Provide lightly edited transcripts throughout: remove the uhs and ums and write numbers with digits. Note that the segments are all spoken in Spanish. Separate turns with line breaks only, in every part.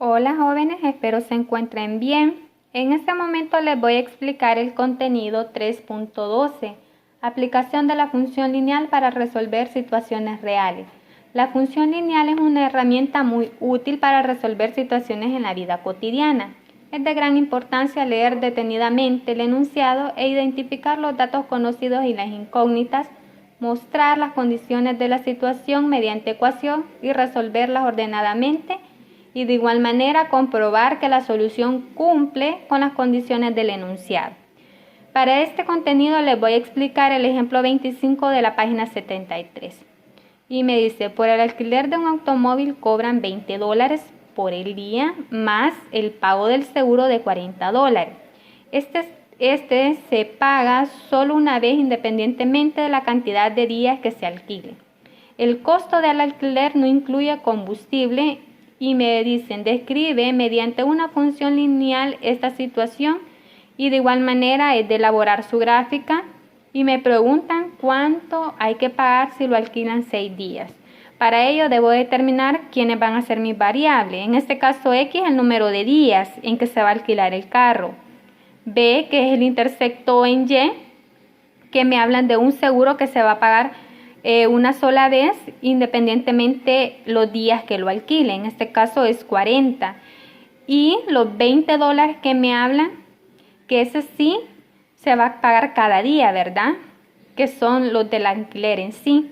Hola jóvenes, espero se encuentren bien. En este momento les voy a explicar el contenido 3.12, aplicación de la función lineal para resolver situaciones reales. La función lineal es una herramienta muy útil para resolver situaciones en la vida cotidiana. Es de gran importancia leer detenidamente el enunciado e identificar los datos conocidos y las incógnitas, mostrar las condiciones de la situación mediante ecuación y resolverlas ordenadamente, y de igual manera comprobar que la solución cumple con las condiciones del enunciado. Para este contenido les voy a explicar el ejemplo 25 de la página 73. Y me dice, por el alquiler de un automóvil cobran $20 por el día más el pago del seguro de $40. Este se paga solo una vez independientemente de la cantidad de días que se alquile. El costo del alquiler no incluye combustible y me dicen, describe mediante una función lineal esta situación y de igual manera es de elaborar su gráfica y me preguntan cuánto hay que pagar si lo alquilan 6 días. Para ello debo determinar quiénes van a ser mis variables. En este caso X, el número de días en que se va a alquilar el carro. B, que es el intersecto en Y, que me hablan de un seguro que se va a pagar una sola vez independientemente los días que lo alquile. En este caso es 40. Y los $20 que me hablan, que ese sí se va a pagar cada día, ¿verdad? Que son los del alquiler en sí.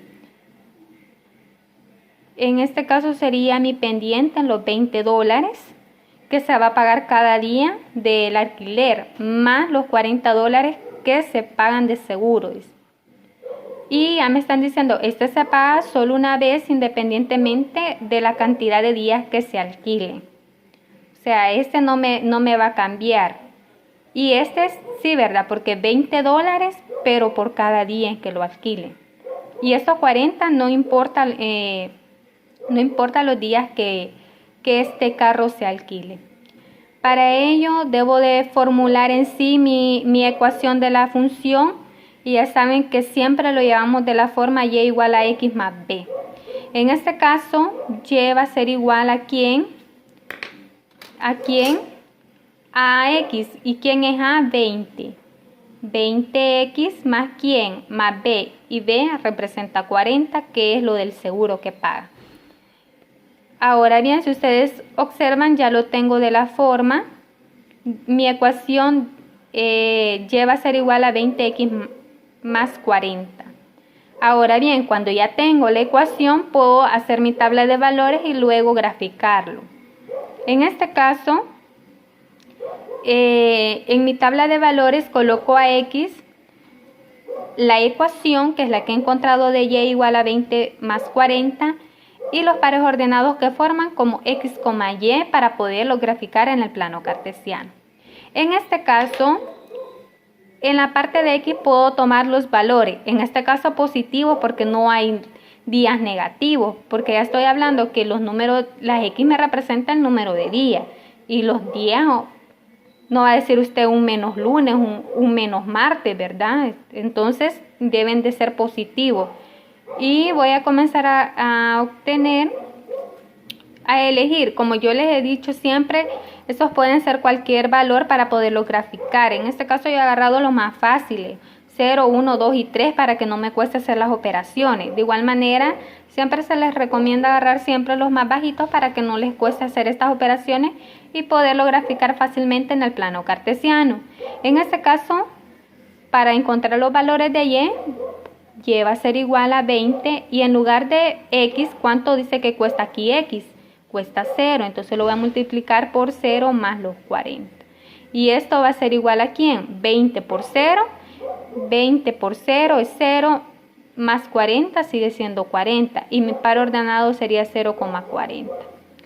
En este caso sería mi pendiente en los $20 que se va a pagar cada día del alquiler, más los $40 que se pagan de seguros. Y ya me están diciendo, este se paga solo una vez independientemente de la cantidad de días que se alquile. O sea, este no me va a cambiar. Y este es, sí, ¿verdad? Porque $20, pero por cada día en que lo alquile. Y estos 40 no importa los días que este carro se alquile. Para ello debo de formular en sí mi ecuación de la función. Y ya saben que siempre lo llevamos de la forma y igual a x más b. En este caso, y va a ser igual a quién, a x. ¿Y quién es a? 20. 20x más quién, más b. Y b representa 40, que es lo del seguro que paga. Ahora bien, si ustedes observan, ya lo tengo de la forma. Mi ecuación y va a ser igual a 20x más 40. Ahora bien, cuando ya tengo la ecuación, puedo hacer mi tabla de valores y luego graficarlo. En este caso, en mi tabla de valores coloco a x la ecuación, que es la que he encontrado de y igual a 20 más 40, y los pares ordenados que forman como x, y para poderlo graficar en el plano cartesiano. En este caso, en la parte de x puedo tomar los valores, en este caso positivos porque no hay días negativos, porque ya estoy hablando que los números, las x me representan el número de días y los días, no va a decir usted un menos lunes, un menos martes, ¿verdad? Entonces deben de ser positivos. Y voy a comenzar a obtener, a elegir, como yo les he dicho siempre, estos pueden ser cualquier valor para poderlo graficar. En este caso yo he agarrado los más fáciles, 0, 1, 2 y 3 para que no me cueste hacer las operaciones. De igual manera, siempre se les recomienda agarrar siempre los más bajitos para que no les cueste hacer estas operaciones y poderlo graficar fácilmente en el plano cartesiano. En este caso, para encontrar los valores de y va a ser igual a 20 y en lugar de x, ¿cuánto dice que cuesta aquí x? Cuesta 0, entonces lo voy a multiplicar por 0 más los 40. Y esto va a ser igual a ¿quién? 20 por 0, 20 por 0 es 0, más 40 sigue siendo 40 y mi par ordenado sería 0,40.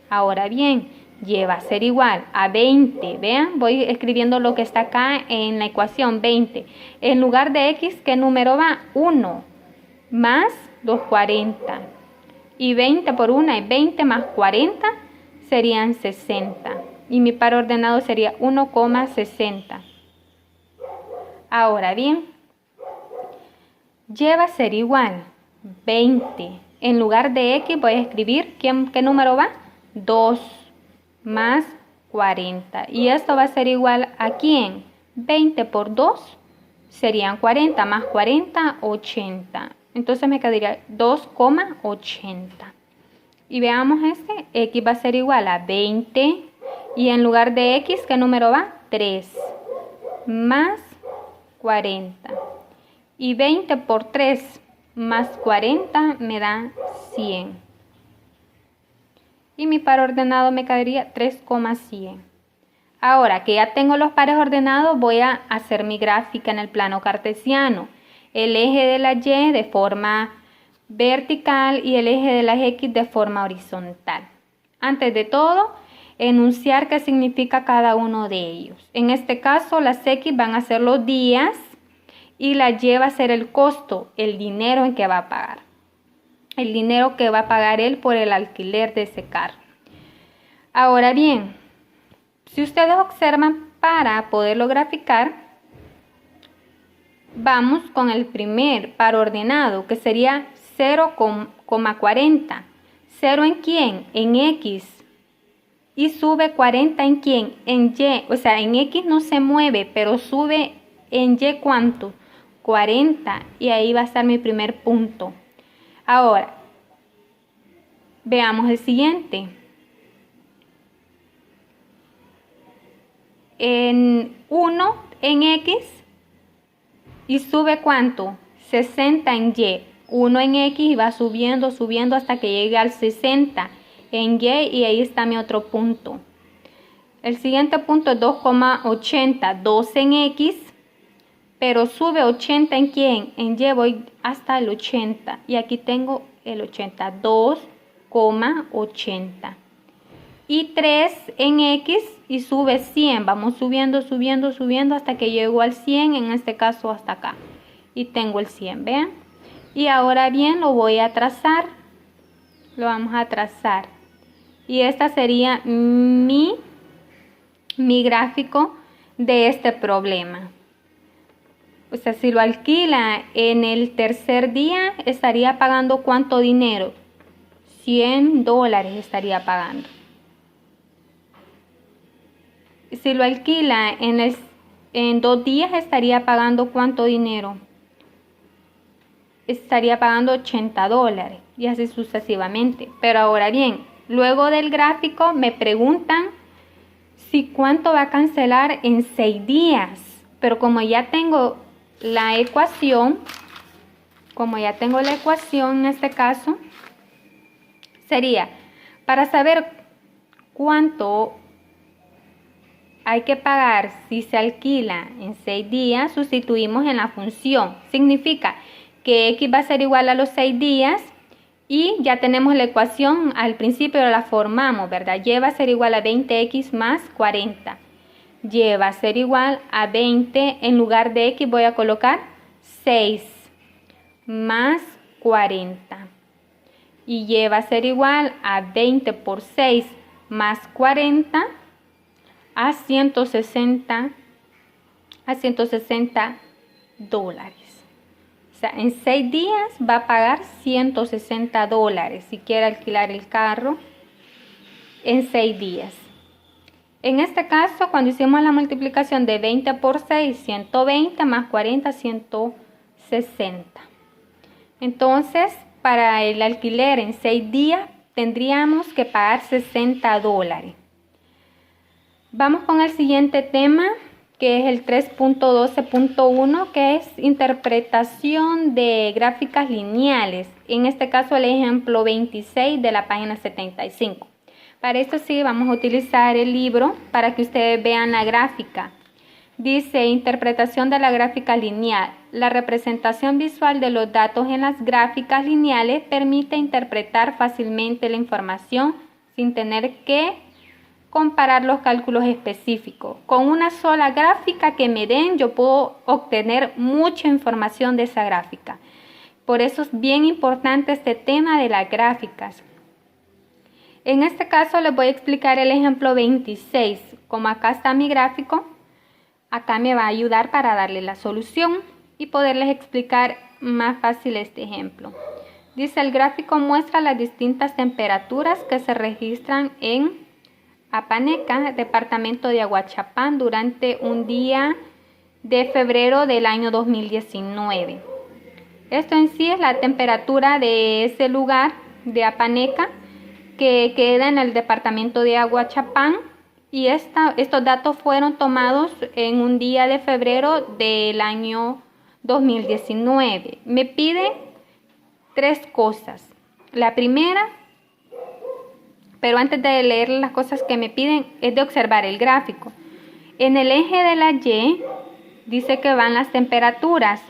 Ahora bien, y va a ser igual a 20, vean, voy escribiendo lo que está acá en la ecuación 20. En lugar de x, ¿qué número va? 1 más los 40. Y 20 por 1 es 20 más 40 serían 60. Y mi par ordenado sería 1,60. Ahora bien, y va a ser igual 20. En lugar de x voy a escribir, ¿qué número va? 2. más 40. Y esto va a ser igual a ¿quién? 20 por 2 serían 40 más 40, 80. Entonces me quedaría 2,80. Y veamos este, x va a ser igual a 20 y en lugar de x, ¿qué número va? 3 más 40. Y 20 por 3 más 40 me da 100. Y mi par ordenado me quedaría 3,100. Ahora que ya tengo los pares ordenados, voy a hacer mi gráfica en el plano cartesiano. El eje de la y de forma vertical y el eje de las x de forma horizontal. Antes de todo, enunciar qué significa cada uno de ellos. En este caso, las x van a ser los días y la y va a ser el costo, el dinero en que va a pagar. El dinero que va a pagar él por el alquiler de ese carro. Ahora bien, si ustedes observan, para poderlo graficar, vamos con el primer par ordenado, que sería 0,40. ¿0 en quién? En x. ¿Y sube 40 en quién? En y. O sea, en x no se mueve, pero sube en y ¿cuánto? 40. Y ahí va a estar mi primer punto. Ahora, veamos el siguiente. En 1 en x y sube ¿cuánto? 60 en y. 1 en x y va subiendo, subiendo hasta que llegue al 60 en y ahí está mi otro punto. El siguiente punto es 2,80, 2 en x, pero sube 80 en quién? En y voy hasta el 80 y aquí tengo el 80, 2,80. Y 3 en x y sube 100. Vamos subiendo, subiendo, subiendo hasta que llego al 100, en este caso hasta acá. Y tengo el 100, vean. Y ahora bien lo voy a trazar. Lo vamos a trazar. Y esta sería mi gráfico de este problema. O sea, si lo alquila en el tercer día, estaría pagando ¿cuánto dinero? $100 estaría pagando. Si lo alquila en 2 días, estaría pagando ¿cuánto dinero? Estaría pagando $80 y así sucesivamente. Pero ahora bien, luego del gráfico me preguntan si cuánto va a cancelar en 6 días. Pero como ya tengo la ecuación, en este caso, sería para saber cuánto hay que pagar si se alquila en 6 días, sustituimos en la función. Significa que x va a ser igual a los 6 días y ya tenemos la ecuación al principio, la formamos, ¿verdad? Y va a ser igual a 20x más 40. Y va a ser igual a 20, en lugar de x voy a colocar 6 más 40. Y y va a ser igual a 20 por 6 más 40 a 160 dólares. O sea, en 6 días va a pagar $160 si quiere alquilar el carro en 6 días. En este caso, cuando hicimos la multiplicación de 20 por 6, 120 más 40, 160. Entonces, para el alquiler en 6 días tendríamos que pagar $60. Vamos con el siguiente tema, que es el 3.12.1, que es interpretación de gráficas lineales. En este caso, el ejemplo 26 de la página 75. Para esto sí, vamos a utilizar el libro para que ustedes vean la gráfica. Dice, interpretación de la gráfica lineal. La representación visual de los datos en las gráficas lineales permite interpretar fácilmente la información sin tener que comparar los cálculos específicos. Con una sola gráfica que me den, yo puedo obtener mucha información de esa gráfica. Por eso es bien importante este tema de las gráficas. En este caso les voy a explicar el ejemplo 26. Como acá está mi gráfico, acá me va a ayudar para darle la solución y poderles explicar más fácil este ejemplo. Dice, el gráfico muestra las distintas temperaturas que se registran en Apaneca, departamento de Aguachapán, durante un día de febrero del año 2019. Esto en sí es la temperatura de ese lugar de Apaneca que queda en el departamento de Aguachapán, y estos datos fueron tomados en un día de febrero del año 2019. Me pide 3 cosas. La primera, pero antes de leer las cosas que me piden, es de observar el gráfico. En el eje de la Y dice que van las temperaturas: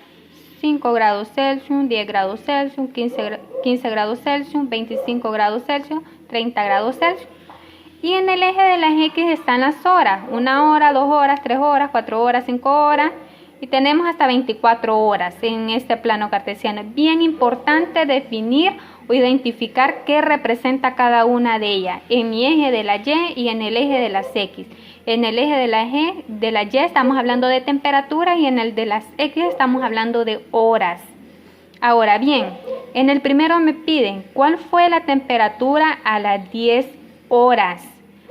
5 grados Celsius, 10 grados Celsius, 15 grados Celsius, 25 grados Celsius, 30 grados Celsius. Y en el eje de las X están las horas: 1 hora, 2 horas, 3 horas, 4 horas, 5 horas, y tenemos hasta 24 horas en este plano cartesiano. Es bien importante definir o identificar qué representa cada una de ellas en mi eje de la Y y en el eje de las X. En el eje de la Y estamos hablando de temperatura, y en el de las X estamos hablando de horas. Ahora bien, en el primero me piden cuál fue la temperatura a las 10 horas.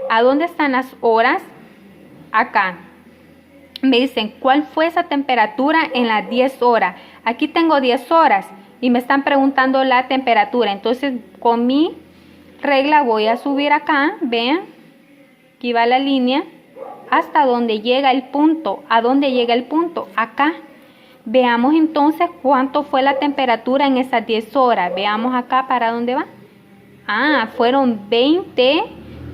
¿A dónde están las horas? Acá. Me dicen cuál fue esa temperatura en las 10 horas. Aquí tengo 10 horas y me están preguntando la temperatura. Entonces, con mi regla voy a subir acá. Vean, aquí va la línea hasta donde llega el punto. ¿A dónde llega el punto? Acá. Veamos entonces cuánto fue la temperatura en esas 10 horas. Veamos acá para dónde va. Fueron 20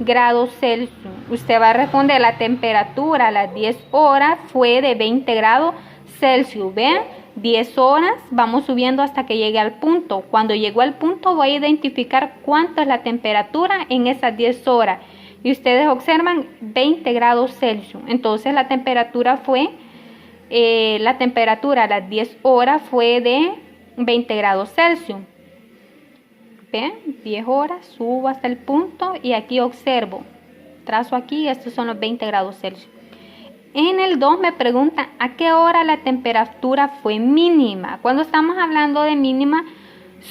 grados Celsius. Usted va a responder, la temperatura a las 10 horas fue de 20 grados Celsius. Vean, 10 horas, vamos subiendo hasta que llegue al punto. Cuando llegó al punto voy a identificar cuánto es la temperatura en esas 10 horas. Y ustedes observan 20 grados Celsius. Entonces la temperatura a las 10 horas fue de 20 grados Celsius. Vean, 10 horas, subo hasta el punto y aquí observo. Trazo aquí, estos son los 20 grados Celsius. En el 2 me preguntan a qué hora la temperatura fue mínima. Cuando estamos hablando de mínima,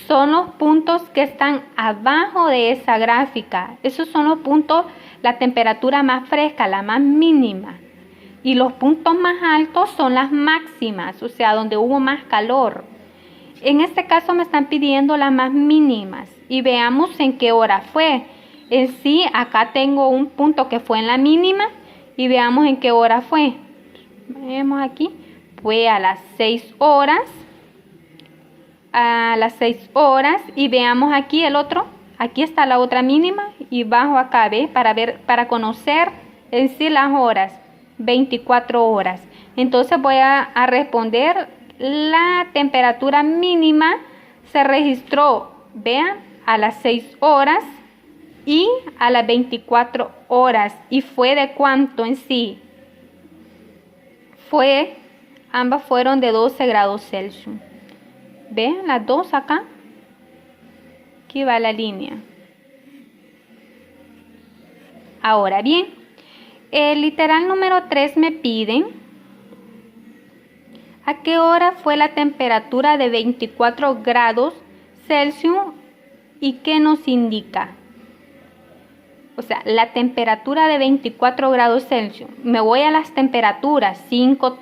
son los puntos que están abajo de esa gráfica. Esos son los puntos, la temperatura más fresca, la más mínima. Y los puntos más altos son las máximas, o sea, donde hubo más calor. En este caso me están pidiendo las más mínimas y veamos en qué hora fue. En sí, acá tengo un punto que fue en la mínima y veamos en qué hora fue. Vemos aquí, fue a las 6 horas. A las 6 horas, y veamos aquí el otro. Aquí está la otra mínima y bajo acá, ¿ve? Para conocer en sí las horas, 24 horas. Entonces voy a responder. La temperatura mínima se registró, vean, a las 6 horas y a las 24 horas. ¿Y fue de cuánto en sí? Ambas fueron de 12 grados Celsius. Vean las dos acá. Aquí va la línea. Ahora bien, el literal número 3 me piden ¿a qué hora fue la temperatura de 24 grados Celsius y qué nos indica? O sea, la temperatura de 24 grados Celsius. Me voy a las temperaturas: 5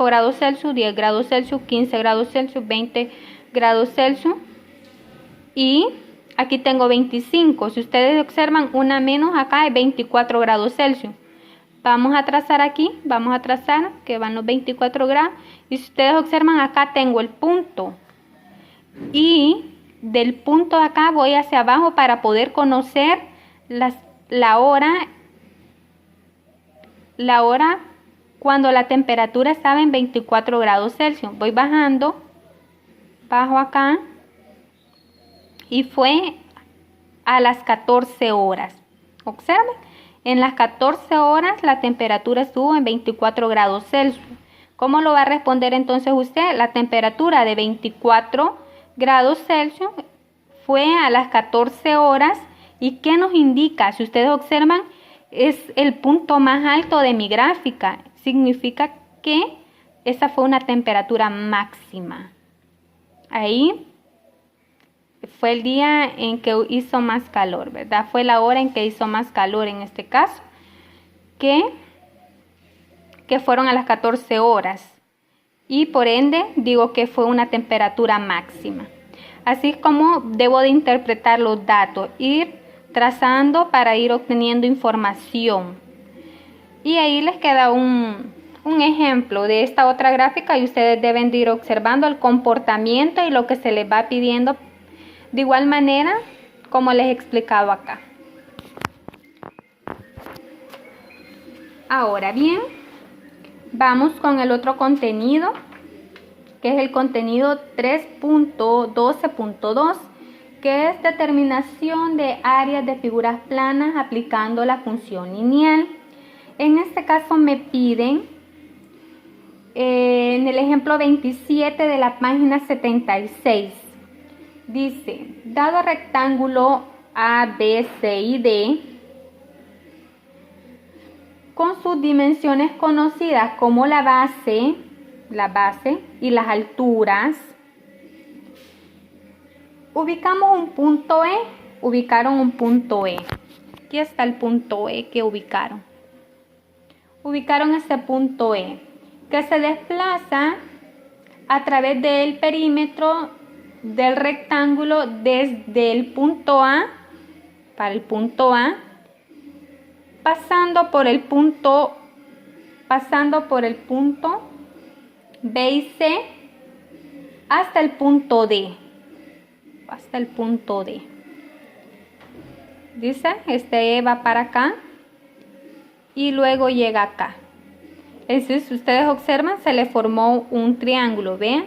grados Celsius, 10 grados Celsius, 15 grados Celsius, 20 grados Celsius. Y aquí tengo 25. Si ustedes observan, una menos acá es 24 grados Celsius. Vamos a trazar aquí, que van los 24 grados. Y si ustedes observan, acá tengo el punto. Y del punto de acá voy hacia abajo para poder conocer la hora cuando la temperatura estaba en 24 grados Celsius. Voy bajando, bajo acá, y fue a las 14 horas. Observen. En las 14 horas la temperatura estuvo en 24 grados Celsius. ¿Cómo lo va a responder entonces usted? La temperatura de 24 grados Celsius fue a las 14 horas. ¿Y qué nos indica? Si ustedes observan, es el punto más alto de mi gráfica. Significa que esa fue una temperatura máxima. Ahí fue el día en que hizo más calor, ¿verdad? Fue la hora en que hizo más calor en este caso. que fueron a las 14 horas. Y por ende digo que fue una temperatura máxima. Así es como debo de interpretar los datos, ir trazando para ir obteniendo información. Y ahí les queda un ejemplo de esta otra gráfica y ustedes deben de ir observando el comportamiento y lo que se les va pidiendo de igual manera como les he explicado acá. Ahora bien, vamos con el otro contenido, que es el contenido 3.12.2, que es determinación de áreas de figuras planas aplicando la función lineal. En este caso me piden, en el ejemplo 27 de la página 76, dice, dado rectángulo A, B, C y D, con sus dimensiones conocidas como la base y las alturas, ubicamos un punto E. Ubicaron un punto E. Aquí está el punto E que ubicaron. Ubicaron ese punto E, que se desplaza a través del perímetro del rectángulo desde el punto A, para el punto A, pasando por el punto B y C hasta el punto D. Dice, este E va para acá y luego llega acá. Entonces, si ustedes observan, se le formó un triángulo, ¿ven?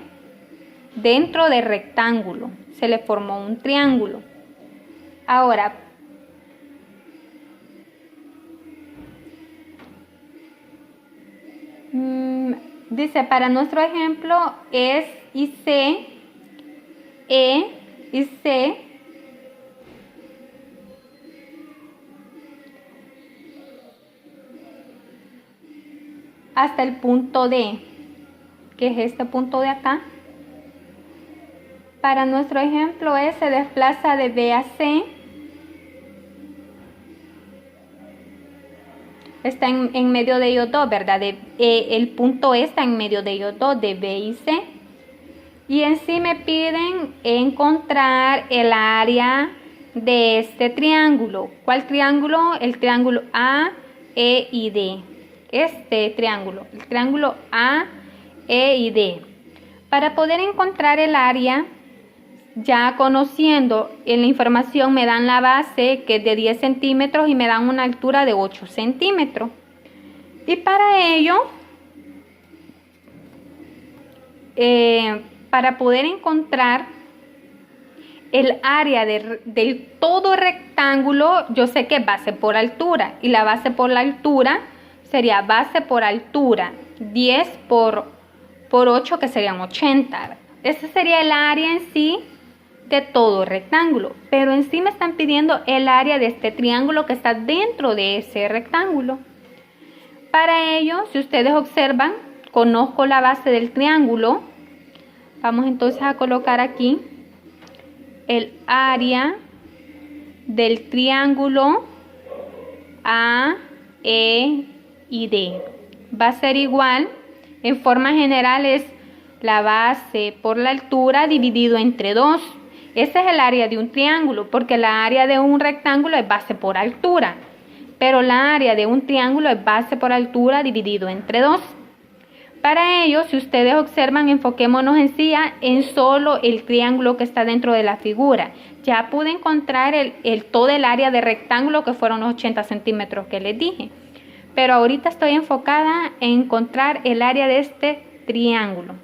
Dentro del rectángulo se le formó un triángulo. Ahora, dice, para nuestro ejemplo es y C, E y C hasta el punto D, que es este punto de acá. Para nuestro ejemplo E se desplaza de B a C. Está en medio de ellos dos, ¿verdad? El punto E está en medio de ellos dos, de B y C. Y en sí me piden encontrar el área de este triángulo. ¿Cuál triángulo? El triángulo A, E y D. Este triángulo, el triángulo A, E y D. Para poder encontrar el área, ya conociendo en la información me dan la base que es de 10 centímetros y me dan una altura de 8 centímetros. Y para ello, para poder encontrar el área del todo rectángulo, yo sé que es base por altura. Y la base por la altura sería base por altura, 10 por 8, que serían 80. Ese sería el área en sí de todo rectángulo. Pero en sí me están pidiendo el área de este triángulo que está dentro de ese rectángulo. Para ello, si ustedes observan, conozco la base del triángulo. Vamos entonces a colocar aquí el área del triángulo A, E y D. Va a ser igual, en forma general es la base por la altura dividido entre 2. Ese es el área de un triángulo, porque la área de un rectángulo es base por altura, pero la área de un triángulo es base por altura dividido entre 2. Para ello, si ustedes observan, enfoquémonos en solo el triángulo que está dentro de la figura. Ya pude encontrar todo el área de rectángulo, que fueron los 80 centímetros que les dije. Pero ahorita estoy enfocada en encontrar el área de este triángulo.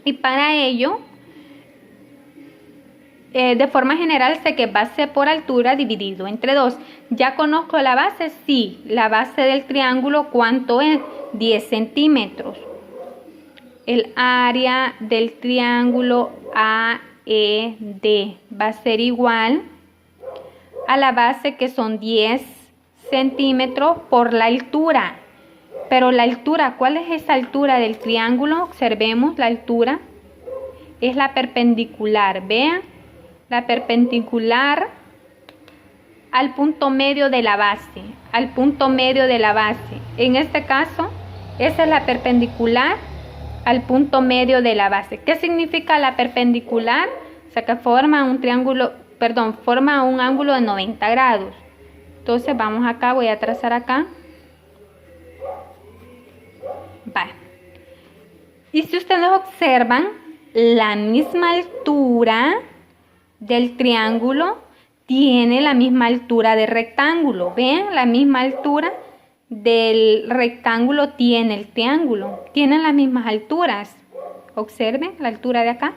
Y para ello, de forma general sé que base por altura dividido entre 2. ¿Ya conozco la base? Sí, la base del triángulo, ¿cuánto es? 10 centímetros. El área del triángulo AED va a ser igual a la base, que son 10 centímetros por la altura. Pero la altura, ¿cuál es esa altura del triángulo? Observemos la altura. Es la perpendicular, vean. La perpendicular al punto medio de la base. al punto medio de la base. En este caso, esa es la perpendicular al punto medio de la base. ¿Qué significa la perpendicular? O sea, que forma un triángulo, perdón, forma un ángulo de 90 grados. Entonces vamos acá, voy a trazar acá. Vale. Y si ustedes observan, la misma altura del triángulo tiene la misma altura del rectángulo. ¿Ven? La misma altura del rectángulo tiene el triángulo. Tienen las mismas alturas. Observen la altura de acá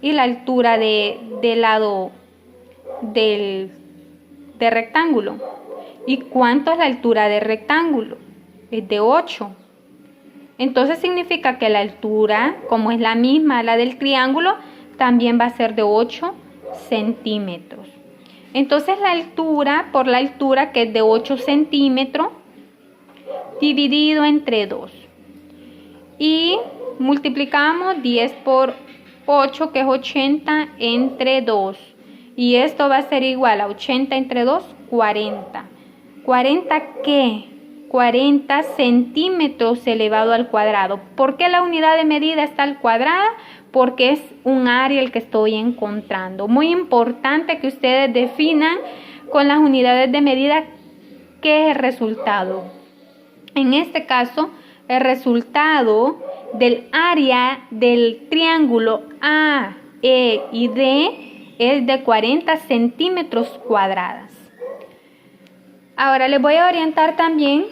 y la altura del lado del rectángulo. ¿Y cuánto es la altura del rectángulo? Es de 8. Entonces significa que la altura, como es la misma la del triángulo, también va a ser de 8 centímetros. Entonces la altura, por la altura que es de 8 centímetros, dividido entre 2. Y multiplicamos 10 por 8, que es 80 entre 2. Y esto va a ser igual a 80 entre 2, 40. ¿40 qué? 40 centímetros elevado al cuadrado. ¿Por qué la unidad de medida está al cuadrado? Porque es un área el que estoy encontrando. Muy importante que ustedes definan con las unidades de medida qué es el resultado. En este caso, el resultado del área del triángulo A, E y D es de 40 centímetros cuadrados. Ahora les voy a orientar también,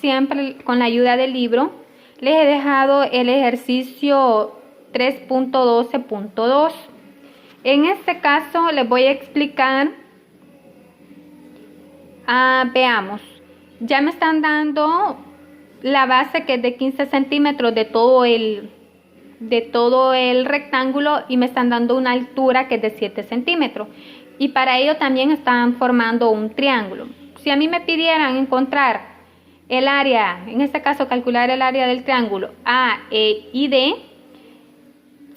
siempre con la ayuda del libro. Les he dejado el ejercicio 3.12.2. En este caso les voy a explicar, veamos, ya me están dando la base que es de 15 centímetros de todo el rectángulo y me están dando una altura que es de 7 centímetros. Y para ello también están formando un triángulo. Si a mí me pidieran encontrar el área, en este caso calcular el área del triángulo A, E y D,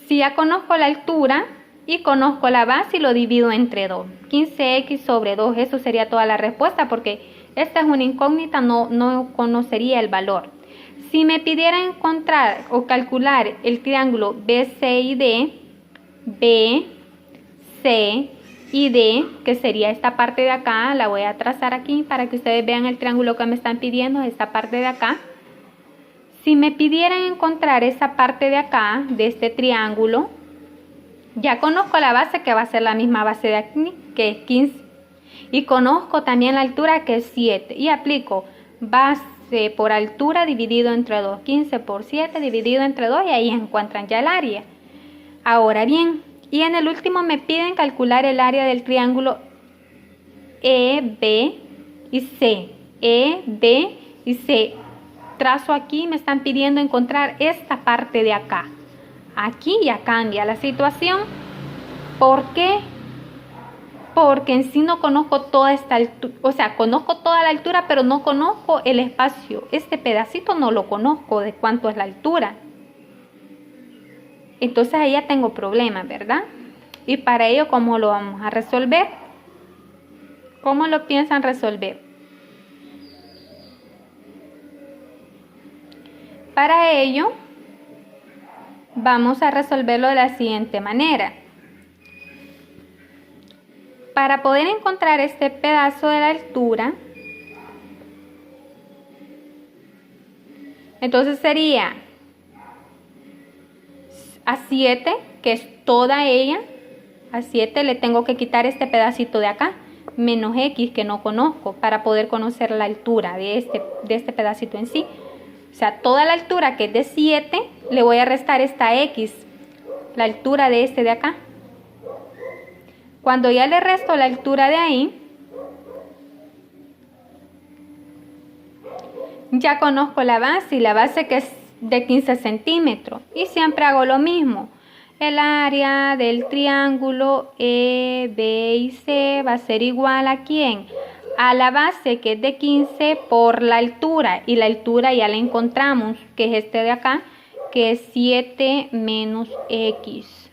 si ya conozco la altura y conozco la base y lo divido entre 2. 15x sobre 2, eso sería toda la respuesta porque esta es una incógnita, no conocería el valor. Si me pidieran encontrar o calcular el triángulo BC y D, B, C y D, que sería esta parte de acá, la voy a trazar aquí para que ustedes vean el triángulo que me están pidiendo, esta parte de acá. Si me pidieran encontrar esa parte de acá, de este triángulo, ya conozco la base que va a ser la misma base de aquí, que es 15. Y conozco también la altura que es 7. Y aplico base por altura dividido entre 2. 15 por 7 dividido entre 2 y ahí encuentran ya el área. Ahora bien, y en el último me piden calcular el área del triángulo E, B y C. E, B y C. Trazo aquí, me están pidiendo encontrar esta parte de acá. Aquí ya cambia la situación. ¿Por qué? Porque en sí no conozco toda esta altura, o sea, conozco toda la altura, pero no conozco el espacio. Este pedacito no lo conozco de cuánto es la altura. Entonces ahí ya tengo problemas, ¿verdad? Y para ello, ¿cómo lo vamos a resolver? ¿Cómo lo piensan resolver? Para ello, vamos a resolverlo de la siguiente manera. Para poder encontrar este pedazo de la altura, entonces sería a 7, que es toda ella, a 7 le tengo que quitar este pedacito de acá, menos x que no conozco, para poder conocer la altura de este pedacito en sí. O sea, toda la altura que es de 7, le voy a restar esta x, la altura de este de acá. Cuando ya le resto la altura de ahí, ya conozco la base, y la base que es de 15 centímetros. Y siempre hago lo mismo. El área del triángulo E, B y C va a ser igual a ¿quién? A la base que es de 15 por la altura. Y la altura ya la encontramos, que es este de acá, que es 7 menos x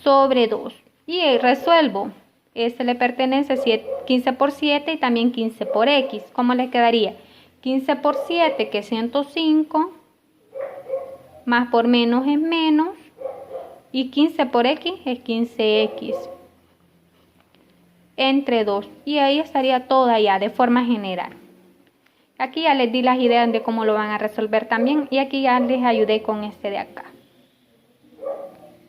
sobre 2. Y resuelvo. este le pertenece 15 por 7 y también 15 por X. ¿Cómo le quedaría? 15 por 7, que es 105, más por menos es menos, y 15 por X es 15X, entre 2. Y ahí estaría toda ya de forma general. Aquí ya les di las ideas de cómo lo van a resolver también, y aquí ya les ayudé con este de acá.